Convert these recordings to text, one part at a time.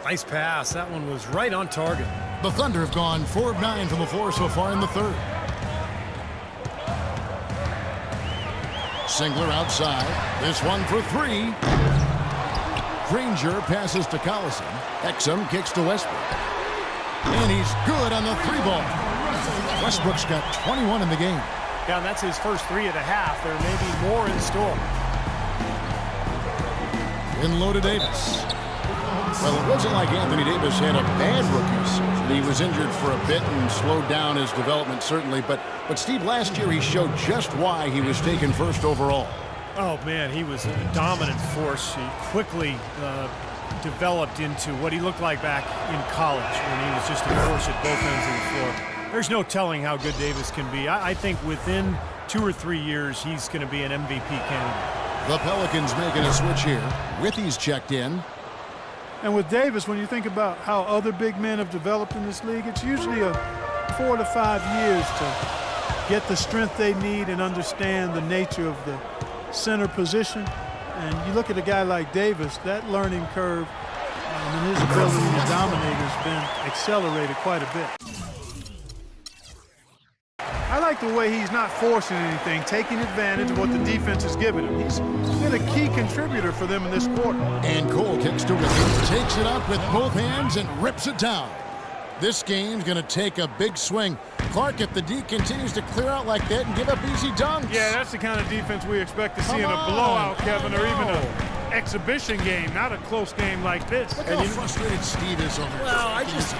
Nice pass. That one was right on target. The Thunder have gone 4 of 9 from the floor so far in the third. Singler outside. This one for 3. Granger passes to Collison. Exum kicks to Westbrook. And he's good on the 3-ball. Westbrook's got 21 in the game. Yeah, and that's his first 3 and a half. There may be more in store. In low to Davis. Well, it wasn't like Anthony Davis had a bad rookie season. He was injured for a bit and slowed down his development, certainly. But Steve, last year he showed just why he was taken first overall. Oh, man, he was a dominant force. He quickly developed into what he looked like back in college when he was just a force at both ends of the floor. There's no telling how good Davis can be. I think within 2 or 3 years, he's going to be an MVP candidate. The Pelicans making a switch here. Withy's checked in. And with Davis, when you think about how other big men have developed in this league, it's usually a 4 to 5 years to get the strength they need and understand the nature of the center position. And you look at a guy like Davis, that learning curve and his ability to dominate has been accelerated quite a bit. I like the way he's not forcing anything, taking advantage of what the defense is giving him. He's been a key contributor for them in this quarter. And Cole kicks to Withy, takes it up with both hands and rips it down. This game's going to take a big swing. Clark, if the D continues to clear out like that and give up easy dunks. Yeah, that's the kind of defense we expect to see in a blowout, Kevin, or even an exhibition game, not a close game like this. Look how frustrated Steve is over Well, I just...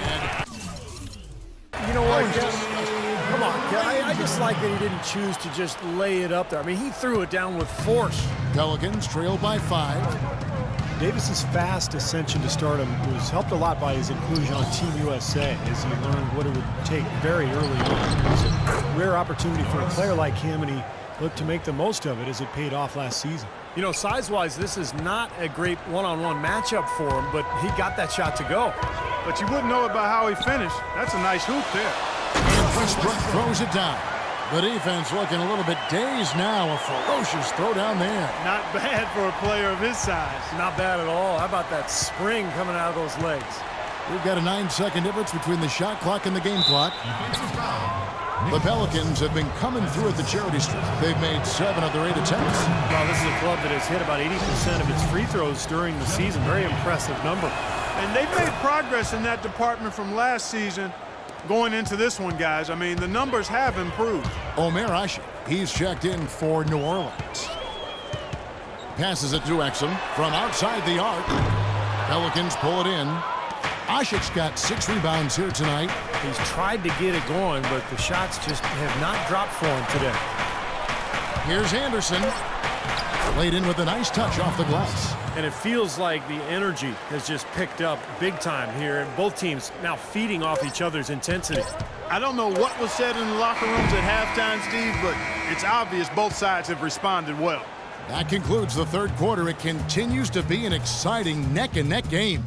You know what, come on, I just like that he didn't choose to just lay it up there. I mean, he threw it down with force. Pelicans trail by 5. Davis's fast ascension to stardom was helped a lot by his inclusion on Team USA as he learned what it would take very early on. It was a rare opportunity for a player like him, and he looked to make the most of it as it paid off last season. You know, size-wise, this is not a great one-on-one matchup for him, but he got that shot to go. But you wouldn't know it by how he finished. That's a nice hoop there. And Westbrook throws it down. The defense looking a little bit dazed now. A ferocious throw down there. Not bad for a player of his size. Not bad at all. How about that spring coming out of those legs? We've got a 9-second difference between the shot clock and the game clock. The Pelicans have been coming through at the charity strip. They've made 7 of their 8 attempts. Well, this is a club that has hit about 80% of its free throws during the season. Very impressive number. And they've made progress in that department from last season going into this one, guys. I mean, the numbers have improved. Omer Asik, he's checked in for New Orleans. Passes it to Exum from outside the arc. Pelicans pull it in. Asik's got 6 rebounds here tonight. He's tried to get it going, but the shots just have not dropped for him today. Here's Anderson. Laid in with a nice touch off the glass. And it feels like the energy has just picked up big time here, and both teams now feeding off each other's intensity. I don't know what was said in the locker rooms at halftime, Steve, but it's obvious both sides have responded well. That concludes the third quarter. It continues to be an exciting neck-and-neck game.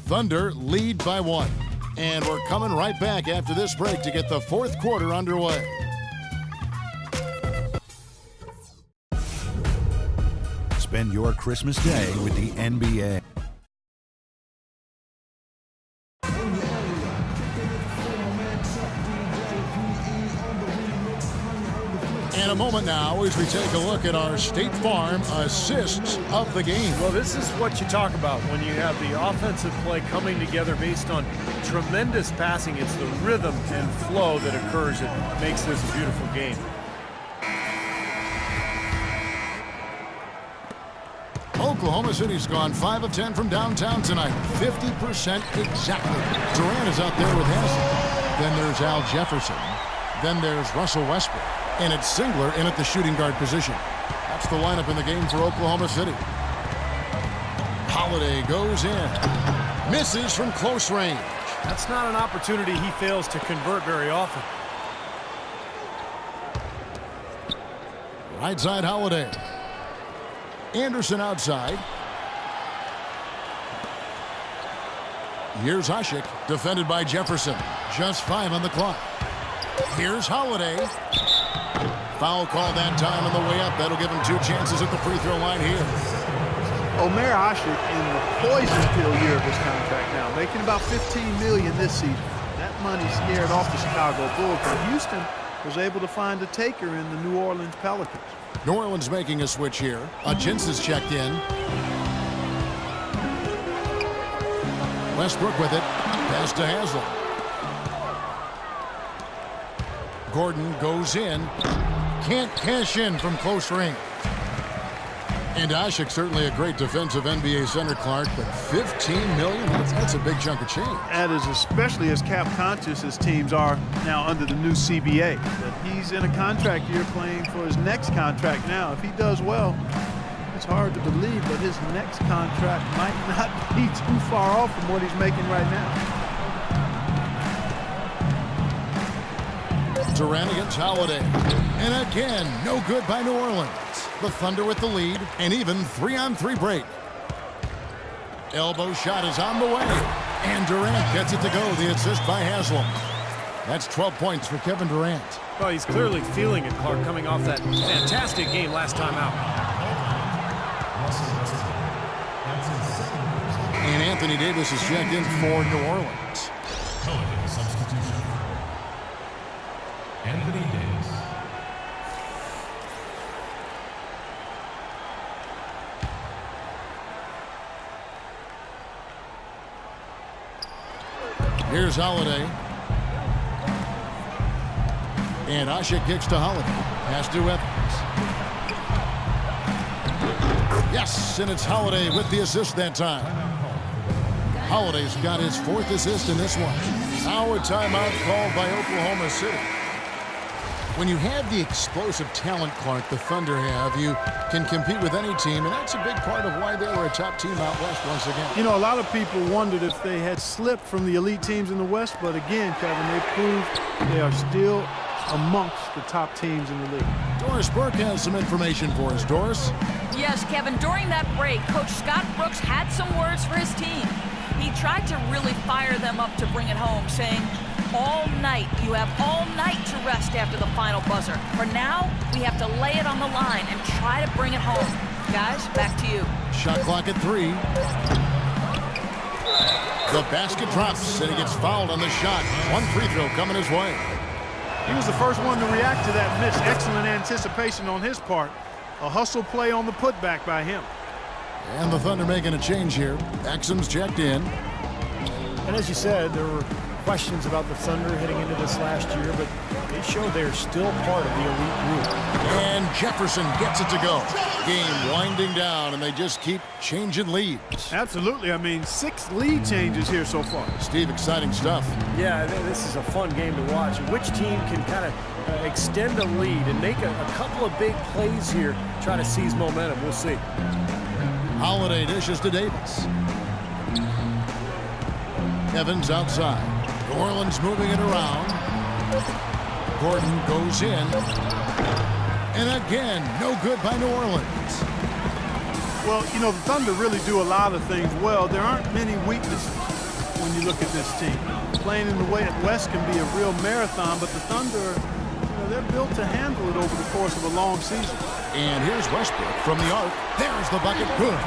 Thunder lead by 1. And we're coming right back after this break to get the fourth quarter underway. Spend your Christmas day with the NBA. And a moment now as we take a look at our State Farm assists of the game. Well, this is what you talk about when you have the offensive play coming together based on tremendous passing. It's the rhythm and flow that occurs that makes this a beautiful game. Oklahoma City's gone 5 of 10 from downtown tonight. 50% exactly. Durant is out there with Haslem. Then there's Al Jefferson. Then there's Russell Westbrook. And it's Singler in at the shooting guard position. That's the lineup in the game for Oklahoma City. Holiday goes in. Misses from close range. That's not an opportunity he fails to convert very often. Right side Holiday. Anderson outside. Here's Asik, defended by Jefferson. Just 5 on the clock. Here's Holiday. Foul call that time on the way up. That'll give him 2 chances at the free throw line here. Omer Asik in the poison pill year of his contract. making about $15 million this season. That money scared off the Chicago Bulls, but Houston was able to find a taker in the New Orleans Pelicans. New Orleans making a switch here. Gins is checked in. Westbrook with it. Pass to Haslam. Gordon goes in. Can't cash in from close range. And Ashik, certainly a great defensive NBA center, Clark, but $15 million, that's a big chunk of change. That is especially as cap conscious as teams are now under the new CBA. But he's in a contract year playing for his next contract now. If he does well, it's hard to believe, but his next contract might not be too far off from what he's making right now. Durant against Holiday. And again, no good by New Orleans. The Thunder with the lead, and even 3-on-3 break. Elbow shot is on the way. And Durant gets it to go. The assist by Haslam. That's 12 points for Kevin Durant. Well, he's clearly feeling it, Clark, coming off that fantastic game last time out. And Anthony Davis is checked in for New Orleans. Substitution. Anthony Davis. Here's Holiday. And Ashik kicks to Holiday. Pass to Evans. Yes, and it's Holiday with the assist that time. Holiday's got his 4th assist in this one. Now a timeout called by Oklahoma City. When you have the explosive talent, Clark, the Thunder have, you can compete with any team, and that's a big part of why they were a top team out west once again. You know, a lot of people wondered if they had slipped from the elite teams in the West, but again, Kevin, they proved they are still amongst the top teams in the league. Doris Burke has some information for us. Doris? Yes, Kevin, during that break, Coach Scott Brooks had some words for his team. He tried to really fire them up to bring it home, saying, all night, you have all night to rest after the final buzzer. For now, we have to lay it on the line and try to bring it home. Guys, back to you. Shot clock at 3. The basket drops, and he gets fouled on the shot. 1 free throw coming his way. He was the first one to react to that miss. Excellent anticipation on his part. A hustle play on the putback by him. And the Thunder making a change here. Exum's checked in. And as you said, there were questions about the Thunder heading into this last year, but they showed they're still part of the elite group. And Jefferson gets it to go. Game winding down, and they just keep changing leads. Absolutely. I mean, 6 lead changes here so far. Steve, exciting stuff. Yeah, this is a fun game to watch. Which team can kind of extend a lead and make a couple of big plays here, try to seize momentum. We'll see. Holiday dishes to Davis. Evans outside. New Orleans moving it around. Gordon goes in. And again, no good by New Orleans. Well, you know, the Thunder really do a lot of things well. There aren't many weaknesses when you look at this team. Playing in the way at West can be a real marathon, but the Thunder, you know, they're built to handle it over the course of a long season. And here's Westbrook from the arc. There's the bucket. Good.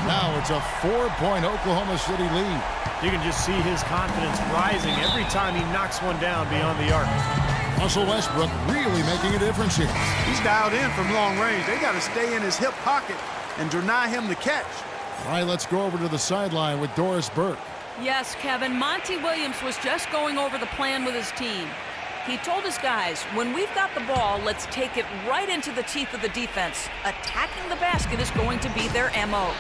Now it's a 4-point Oklahoma City lead. You can just see his confidence rising every time he knocks one down beyond the arc. Russell Westbrook really making a difference here. He's dialed in from long range. They got to stay in his hip pocket and deny him the catch. All right, let's go over to the sideline with Doris Burke. Yes, Kevin, Monty Williams was just going over the plan with his team. He told his guys, when we've got the ball, let's take it right into the teeth of the defense. Attacking the basket is going to be their MO.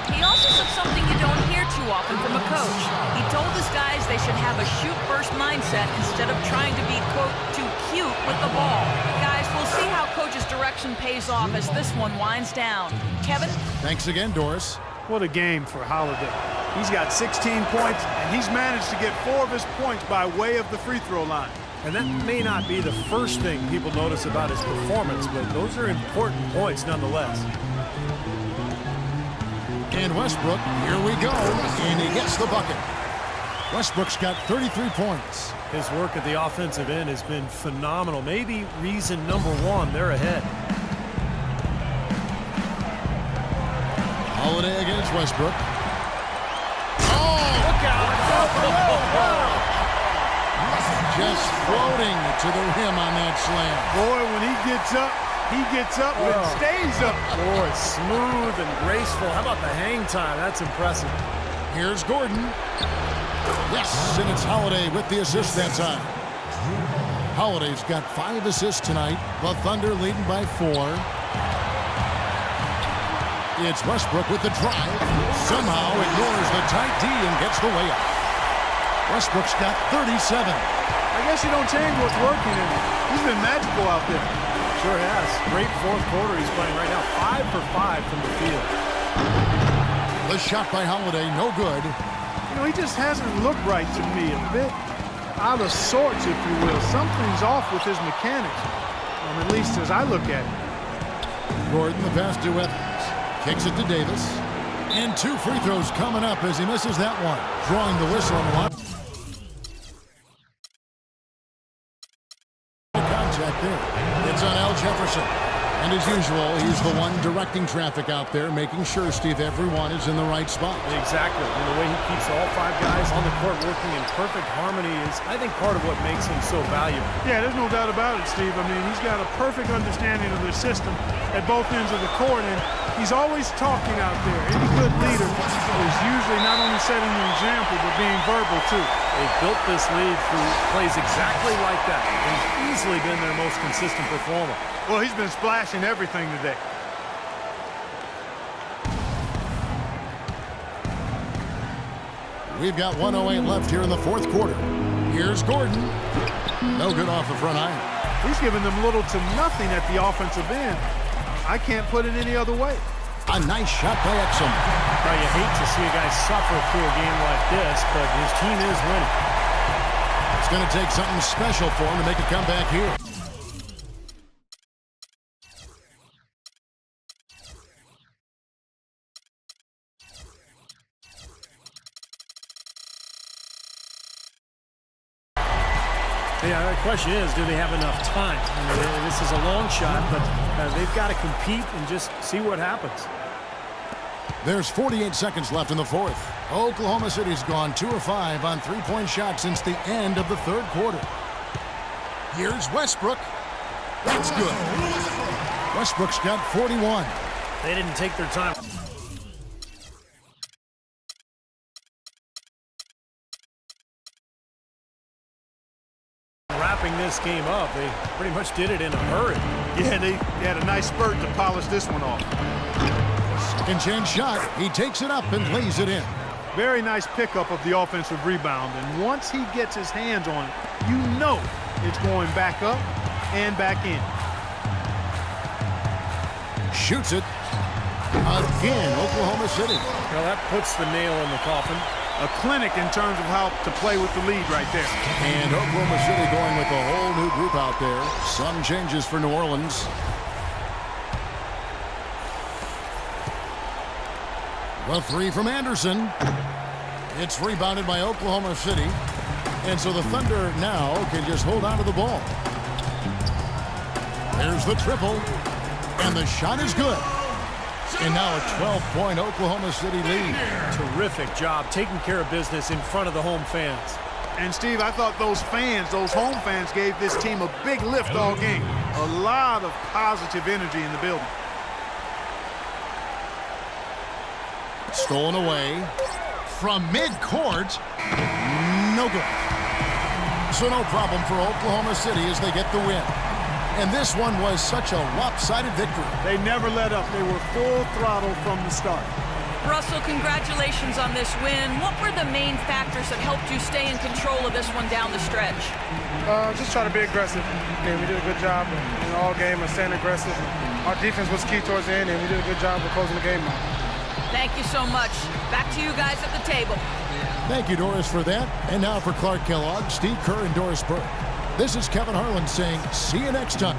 He also said something you don't hear too often from a coach. He told his guys they should have a shoot-first mindset instead of trying to be, quote, too cute with the ball. Guys, we'll see how coach's direction pays off as this one winds down. Kevin? Thanks again, Doris. What a game for Holiday. He's got 16 points, and he's managed to get 4 of his points by way of the free throw line. And that may not be the first thing people notice about his performance, but those are important points nonetheless. And Westbrook, here we go, and he gets the bucket. Westbrook's got 33 points. His work at the offensive end has been phenomenal. Maybe reason number 1, they're ahead. Holiday against Westbrook. Oh, look just floating to the rim on that slam. Boy, when he gets up and stays up. Boy, smooth and graceful. How about the hang time? That's impressive. Here's Gordon. Yes, and it's Holiday with the assist that time. Holiday's got 5 assists tonight. The Thunder leading by 4. It's Westbrook with the drive. Somehow ignores the tight D and gets the layup. Westbrook's got 37. I guess you don't change what's working, and he's been magical out there. Sure has. Great fourth quarter he's playing right now. 5 for 5 from the field. The shot by Holiday, no good. You know, he just hasn't looked right to me. A bit out of sorts, if you will. Something's off with his mechanics, at least as I look at it. Gordon, the pass to Evans. Kicks it to Davis. And 2 free throws coming up as he misses that one. Drawing the whistle on the line. Contact there. It's on Al Jefferson. And as usual, he's the one directing traffic out there, making sure, Steve, everyone is in the right spot. Exactly. And the way he keeps all 5 guys on the court working in perfect harmony is, I think, part of what makes him so valuable. Yeah, there's no doubt about it, Steve. I mean, he's got a perfect understanding of the system at both ends of the court, and he's always talking out there. Any good leader is usually not only setting an example, but being verbal, too. They've built this league who plays exactly like that. He's easily been their most consistent performer. Well, he's been splashing everything today. We've got 1:08 left here in the fourth quarter. Here's Gordon. No good off the front iron. He's giving them little to nothing at the offensive end. I can't put it any other way. A nice shot by Exum. Now, you hate to see a guy suffer through a game like this, but his team is winning. It's going to take something special for him to make a comeback here. Yeah, the question is, do they have enough time? I mean, this is a long shot, but they've got to compete and just see what happens. There's 48 seconds left in the fourth. Oklahoma City's gone 2 of 5 on 3-point shots since the end of the third quarter. Here's Westbrook. That's good. Westbrook's got 41. They didn't take their time. Wrapping this game up, they pretty much did it in a hurry. Yeah, they had a nice spurt to polish this one off. Second chance shot. He takes it up and lays it in. Very nice pickup of the offensive rebound, and once he gets his hands on it, you know it's going back up and back in. Shoots it. Again, Oklahoma City. Well, that puts the nail in the coffin. A clinic in terms of how to play with the lead right there. And Oklahoma City going with a whole new group out there. Some changes for New Orleans. The 3 from Anderson. It's rebounded by Oklahoma City. And so the Thunder now can just hold on to the ball. There's the triple. And the shot is good. And now a 12-point Oklahoma City lead. Terrific job taking care of business in front of the home fans. And, Steve, I thought those fans, those home fans, gave this team a big lift all game. A lot of positive energy in the building. Stolen away from midcourt. No good. So no problem for Oklahoma City as they get the win. And this one was such a lopsided victory. They never let up. They were full throttle from the start. Russell, congratulations on this win. What were the main factors that helped you stay in control of this one down the stretch? Just try to be aggressive. And we did a good job in all game of staying aggressive. Our defense was key towards the end, and we did a good job of closing the game out. Thank you so much. Back to you guys at the table. Thank you, Doris, for that. And now for Clark Kellogg, Steve Kerr, and Doris Burke. This is Kevin Harlan saying, see you next time.